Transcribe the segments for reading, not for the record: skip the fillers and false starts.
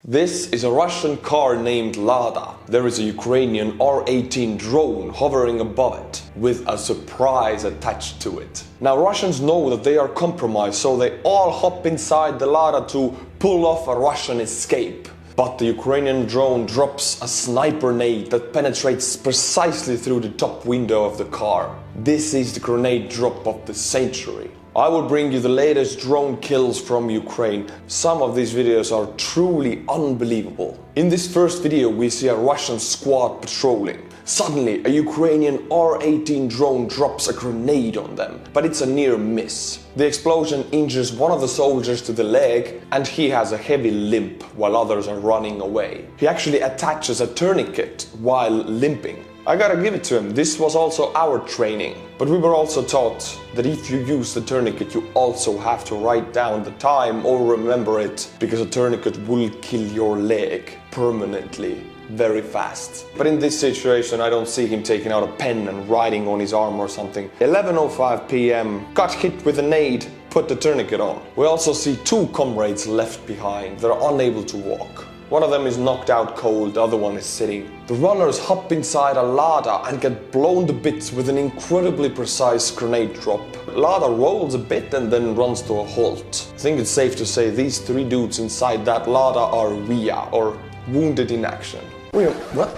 This is a Russian car named Lada. There is a Ukrainian R-18 drone hovering above it, with a surprise attached to it. Now Russians know that they are compromised, so they all hop inside the Lada to pull off a Russian escape. But the Ukrainian drone drops a sniper nade that penetrates precisely through the top window of the car. This is the grenade drop of the century. I will bring you the latest drone kills from Ukraine. Some of these videos are truly unbelievable. In this first video we see a Russian squad patrolling. Suddenly a Ukrainian R-18 drone drops a grenade on them, but it's a near miss. The explosion injures one of the soldiers to the leg and he has a heavy limp while others are running away. He actually attaches a tourniquet while limping. I gotta give it to him, this was also our training. But we were also taught that if you use the tourniquet you also have to write down the time or remember it, because a tourniquet will kill your leg permanently, very fast. But in this situation I don't see him taking out a pen and writing on his arm or something. 11:05 PM, got hit with a nade, put the tourniquet on. We also see two comrades left behind, they're unable to walk. One of them is knocked out cold, the other one is sitting. The runners hop inside a Lada and get blown to bits with an incredibly precise grenade drop. Lada rolls a bit and then runs to a halt. I think it's safe to say these three dudes inside that Lada are WIA, or wounded in action. Wait, what?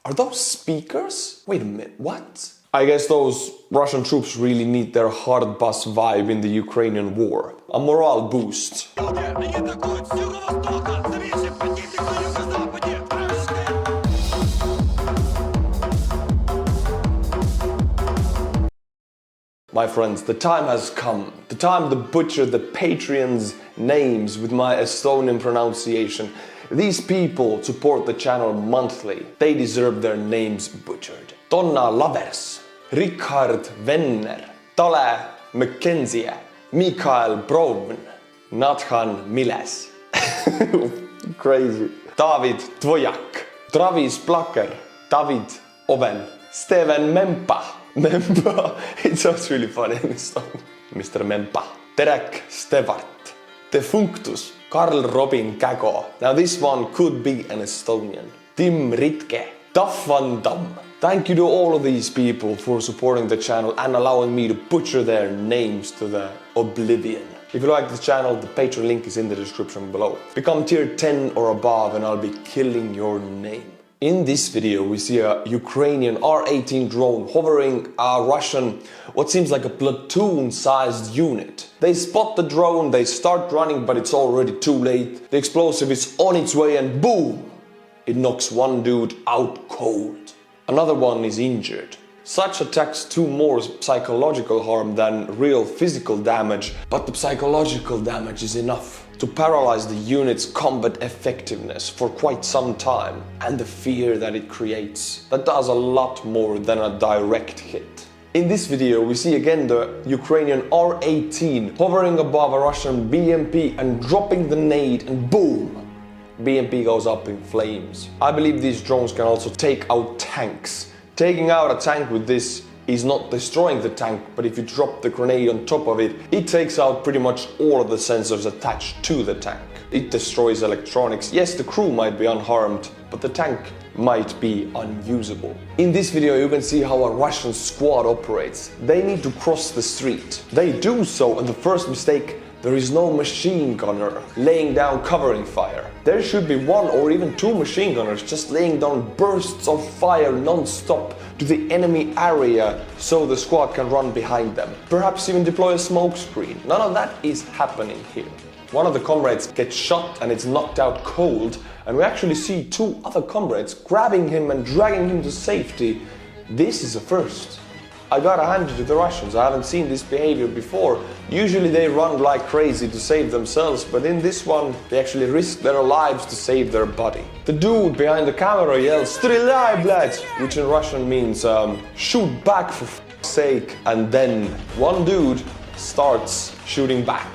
Are those speakers? Wait a minute, what? I guess those Russian troops really need their hard bus vibe in the Ukrainian war. A morale boost. My friends, the time has come. The time to butcher the Patreon's names with my Estonian pronunciation. These people support the channel monthly. They deserve their names butchered. Donna Lavers, Richard Venner, Tale McKenzie, Mikael Brovn, Nathan Miles. Crazy. David Tvojak, Travis Placker, David Oven, Steven Mempa. Mempa, it sounds really funny in this song. Mr. Mempa, Terek Stevart, Defunctus, Karl Robin Kägo. Now this one could be an Estonian. Tim Ritke, Duff Van Dam. Thank you to all of these people for supporting the channel and allowing me to butcher their names to the oblivion. If you like the channel, the Patreon link is in the description below. Become tier 10 or above and I'll be killing your name. In this video we see a Ukrainian R-18 drone hovering a Russian, what seems like a platoon-sized unit. They spot the drone, they start running, but it's already too late. The explosive is on its way and boom! It knocks one dude out cold. Another one is injured. Such attacks do more psychological harm than real physical damage, but the psychological damage is enough to paralyze the unit's combat effectiveness for quite some time, and the fear that it creates. That does a lot more than a direct hit. In this video we see again the Ukrainian R-18 hovering above a Russian BMP and dropping the nade and boom! BMP goes up in flames. I believe these drones can also take out tanks. Taking out a tank with this is not destroying the tank, but if you drop the grenade on top of it, it takes out pretty much all of the sensors attached to the tank. It destroys electronics. Yes, the crew might be unharmed, but the tank might be unusable. In this video you can see how a Russian squad operates. They need to cross the street. They do so, and the first mistake, there is no machine gunner laying down covering fire. There should be one or even two machine gunners just laying down bursts of fire non-stop to the enemy area so the squad can run behind them. Perhaps even deploy a smoke screen. None of that is happening here. One of the comrades gets shot and it's knocked out cold, and we actually see two other comrades grabbing him and dragging him to safety. This is a first. I gotta hand it to the Russians, I haven't seen this behavior before. Usually they run like crazy to save themselves, but in this one they actually risk their lives to save their buddy. The dude behind the camera yells "Strilai, blядь!" which in Russian means shoot back for f***'s sake, and then one dude starts shooting back.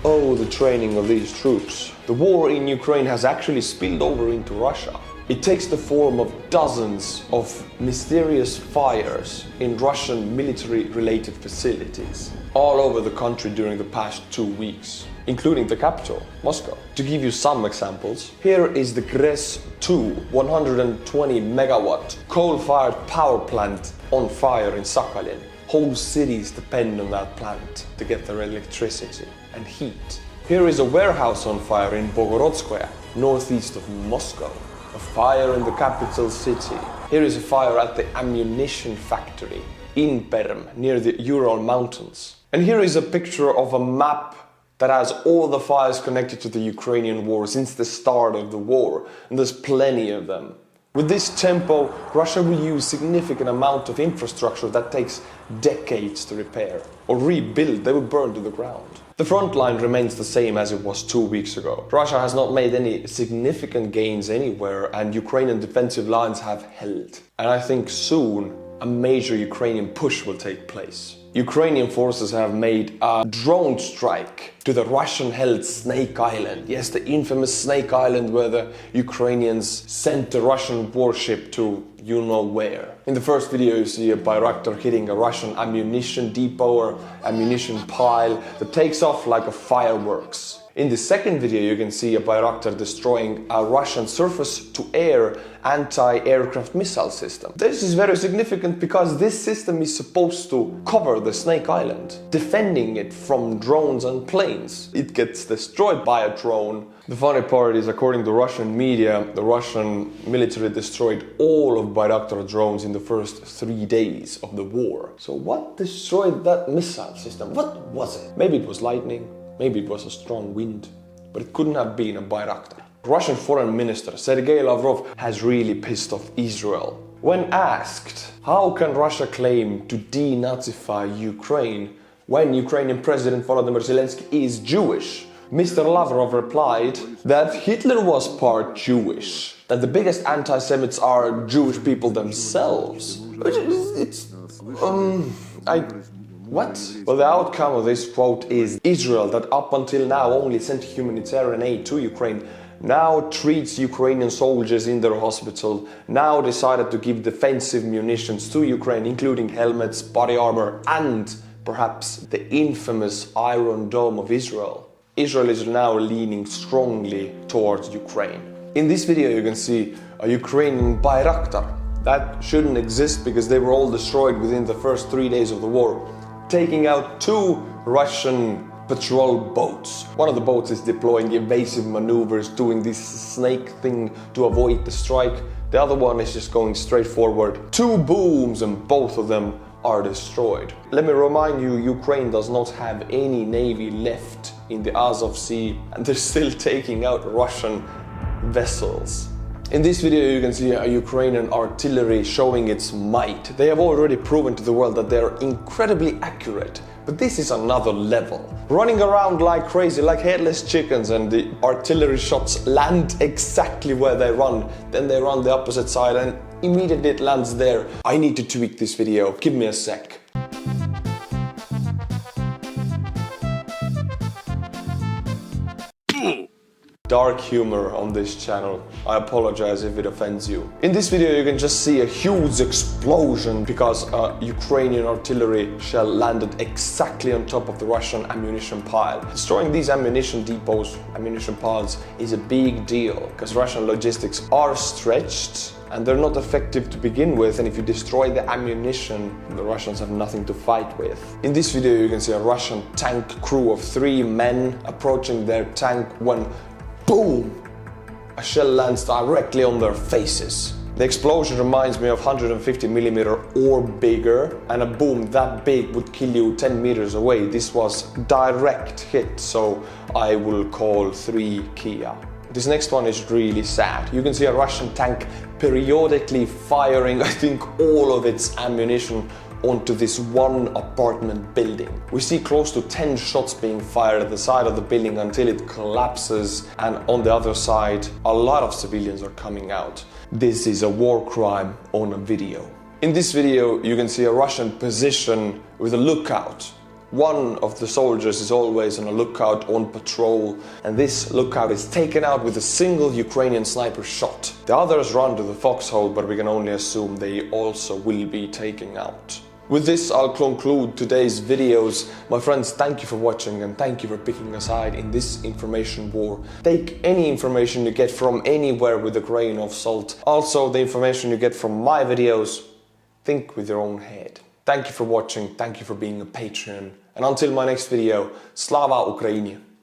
Oh, the training of these troops. The war in Ukraine has actually spilled over into Russia. It takes the form of dozens of mysterious fires in Russian military-related facilities all over the country during the past 2 weeks. including the capital, Moscow. To give you some examples, here is the Gres 2 120 megawatt coal-fired power plant on fire in Sakhalin. Whole cities depend on that plant to get their electricity and heat. Here is a warehouse on fire in Bogorodskoye, northeast of Moscow. A fire in the capital city. Here is a fire at the ammunition factory in Perm, near the Ural Mountains. And here is a picture of a map that has all the fires connected to the Ukrainian war since the start of the war, and there's plenty of them. With this tempo, Russia will use significant amount of infrastructure that takes decades to repair or rebuild. They will burn to the ground. The front line remains the same as it was 2 weeks ago. Russia has not made any significant gains anywhere, and Ukrainian defensive lines have held. And I think soon a major Ukrainian push will take place. Ukrainian forces have made a drone strike to the Russian-held Snake Island. Yes, the infamous Snake Island where the Ukrainians sent the Russian warship to you-know-where. In the first video you see a Bayraktar hitting a Russian ammunition depot or ammunition pile that takes off like a fireworks. In the second video you can see a Bayraktar destroying a Russian surface-to-air anti-aircraft missile system. This is very significant because this system is supposed to cover the Snake Island, defending it from drones and planes. It gets destroyed by a drone. The funny part is, according to Russian media, the Russian military destroyed all of Bayraktar drones in the first 3 days of the war. So what destroyed that missile system? What was it? Maybe it was lightning. Maybe it was a strong wind, but it couldn't have been a Bayraktar. Russian Foreign Minister Sergei Lavrov has really pissed off Israel. When asked, how can Russia claim to denazify Ukraine when Ukrainian President Volodymyr Zelensky is Jewish? Mr. Lavrov replied that Hitler was part Jewish, that the biggest anti-Semites are Jewish people themselves. What? Well, the outcome of this quote is Israel, that up until now only sent humanitarian aid to Ukraine, now treats Ukrainian soldiers in their hospital, now decided to give defensive munitions to Ukraine, including helmets, body armor, and perhaps the infamous Iron Dome of Israel. Israel is now leaning strongly towards Ukraine. In this video you can see a Ukrainian Bayraktar. That shouldn't exist because they were all destroyed within the first 3 days of the war, taking out 2 Russian patrol boats. One of the boats is deploying evasive maneuvers, doing this snake thing to avoid the strike. The other one is just going straight forward. 2 booms and both of them are destroyed. Let me remind you, Ukraine does not have any navy left in the Azov Sea, and they're still taking out Russian vessels. In this video you can see a Ukrainian artillery showing its might. They have already proven to the world that they are incredibly accurate, but this is another level. Running around like crazy, like headless chickens, and the artillery shots land exactly where they run. Then they run the opposite side and immediately it lands there. I need to tweak this video, give me a sec. Dark humor on this channel. I apologize if it offends you. In this video you can just see a huge explosion because a Ukrainian artillery shell landed exactly on top of the Russian ammunition pile. Destroying these ammunition depots, ammunition piles, is a big deal because Russian logistics are stretched and they're not effective to begin with, and if you destroy the ammunition, the Russians have nothing to fight with. In this video you can see a Russian tank crew of 3 men approaching their tank when boom! A shell lands directly on their faces. The explosion reminds me of 150mm or bigger, and a boom that big would kill you 10 meters away. This was direct hit, so I will call 3 Kia. This next one is really sad. You can see a Russian tank periodically firing, I think, all of its ammunition onto this one apartment building. We see close to 10 shots being fired at the side of the building until it collapses, and on the other side a lot of civilians are coming out. This is a war crime on a video. In this video you can see a Russian position with a lookout. One of the soldiers is always on a lookout, on patrol, and this lookout is taken out with a single Ukrainian sniper shot. The others run to the foxhole, but we can only assume they also will be taken out. With this, I'll conclude today's videos. My friends, thank you for watching and thank you for picking a side in this information war. Take any information you get from anywhere with a grain of salt. Also, the information you get from my videos, think with your own head. Thank you for watching, thank you for being a patron. And until my next video, Slava Ukraini.